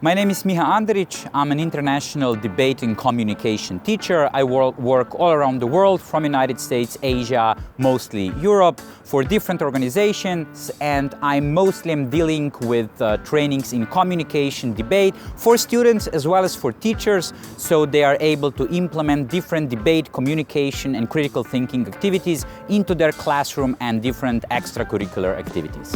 My name is Miha Andrič. I'm an international debate and communication teacher. I work all around the world, from United States, Asia, mostly Europe, for different organizations, and I mostly am dealing with trainings in communication, debate, for students as well as for teachers, so they are able to implement different debate, communication and critical thinking activities into their classroom and different extracurricular activities.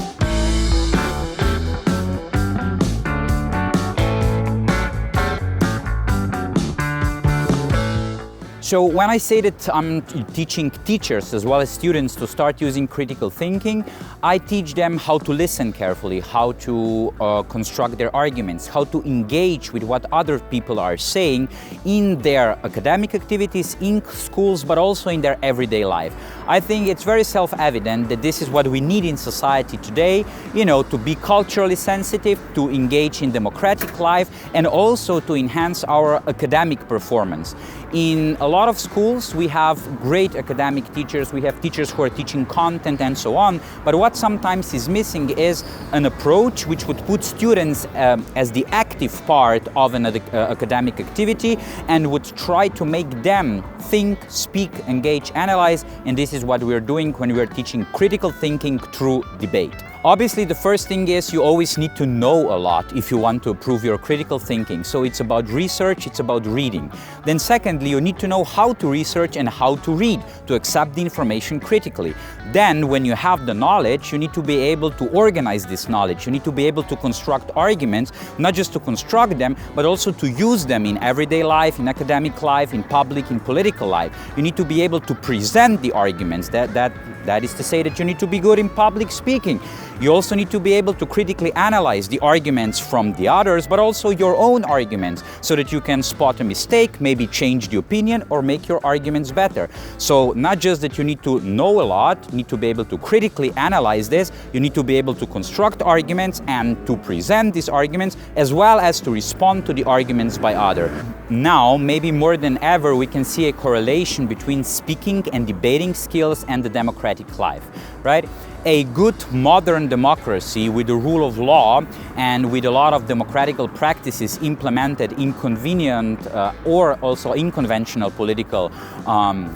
So when I say that I'm teaching teachers as well as students to start using critical thinking, I teach them how to listen carefully, how to construct their arguments, how to engage with what other people are saying in their academic activities, in schools, but also in their everyday life. I think it's very self-evident that this is what we need in society today, to be culturally sensitive, to engage in democratic life, and also to enhance our academic performance. In a lot of schools, we have great academic teachers, we have teachers who are teaching content and so on, but what sometimes is missing is an approach which would put students as the active part of an academic activity and would try to make them think, speak, engage, analyze, and this is what we are doing when we are teaching critical thinking through debate. Obviously, the first thing is you always need to know a lot if you want to improve your critical thinking. So it's about research, it's about reading. Then secondly, you need to know how to research and how to read, to accept the information critically. Then when you have the knowledge, you need to be able to organize this knowledge. You need to be able to construct arguments, not just to construct them, but also to use them in everyday life, in academic life, in public, in political life. You need to be able to present the arguments. That is to say that you need to be good in public speaking. You also need to be able to critically analyze the arguments from the others, but also your own arguments, so that you can spot a mistake, maybe change the opinion, or make your arguments better. So not just that you need to know a lot, you need to be able to critically analyze this, you need to be able to construct arguments and to present these arguments, as well as to respond to the arguments by others. Now, maybe more than ever, we can see a correlation between speaking and debating skills and the democratic life, right? A good modern democracy with the rule of law and with a lot of democratical practices implemented in convenient or also unconventional political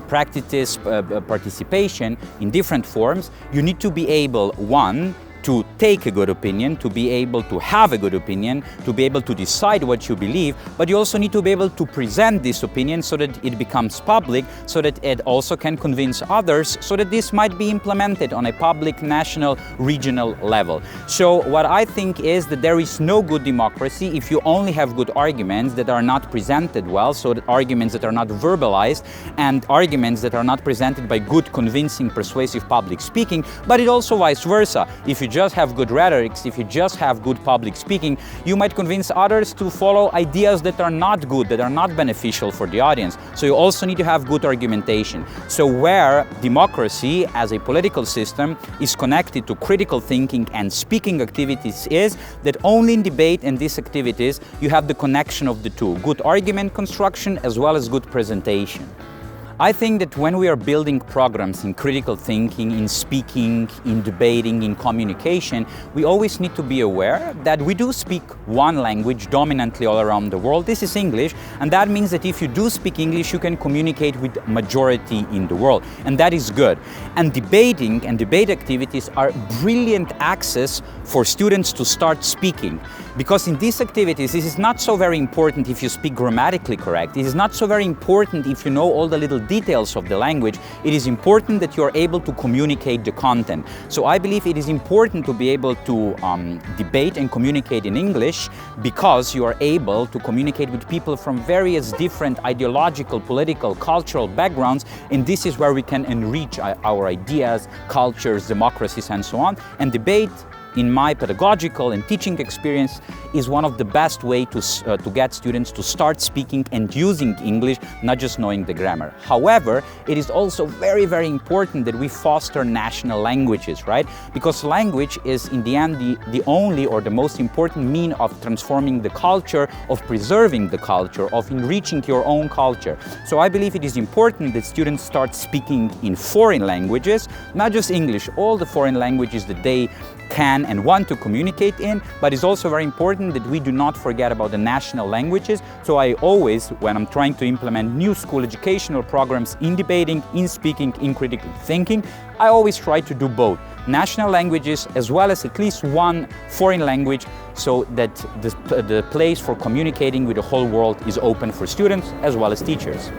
practices, participation in different forms, you need to be able, one, to take a good opinion, to be able to have a good opinion, to be able to decide what you believe, but you also need to be able to present this opinion so that it becomes public, so that it also can convince others, so that this might be implemented on a public, national, regional level. So what I think is that there is no good democracy if you only have good arguments that are not presented well, so that arguments that are not verbalized and arguments that are not presented by good, convincing, persuasive public speaking, but it also vice versa. If you just have good rhetoric, if you just have good public speaking, you might convince others to follow ideas that are not good, that are not beneficial for the audience. So you also need to have good argumentation. So where democracy as a political system is connected to critical thinking and speaking activities is that only in debate and these activities you have the connection of the two, good argument construction as well as good presentation. I think that when we are building programs in critical thinking, in speaking, in debating, in communication, we always need to be aware that we do speak one language dominantly all around the world. This is English, and that means that if you do speak English, you can communicate with majority in the world, and that is good. And debating and debate activities are brilliant access for students to start speaking, because in these activities, this is not so very important if you speak grammatically correct. It is not so very important if you know all the little details of the language. It is important that you are able to communicate the content. So I believe it is important to be able to debate and communicate in English, because you are able to communicate with people from various different ideological, political, cultural backgrounds, and this is where we can enrich our ideas, cultures, democracies, and so on. And debate, in my pedagogical and teaching experience, is one of the best ways to get students to start speaking and using English, not just knowing the grammar. However, it is also very, very important that we foster national languages, right? Because language is, in the end, the only or the most important mean of transforming the culture, of preserving the culture, of enriching your own culture. So I believe it is important that students start speaking in foreign languages, not just English, all the foreign languages that they can and want to communicate in, but it's also very important that we do not forget about the national languages. So I always, when I'm trying to implement new school educational programs in debating, in speaking, in critical thinking, I always try to do both. National languages as well as at least one foreign language, so that the place for communicating with the whole world is open for students as well as teachers.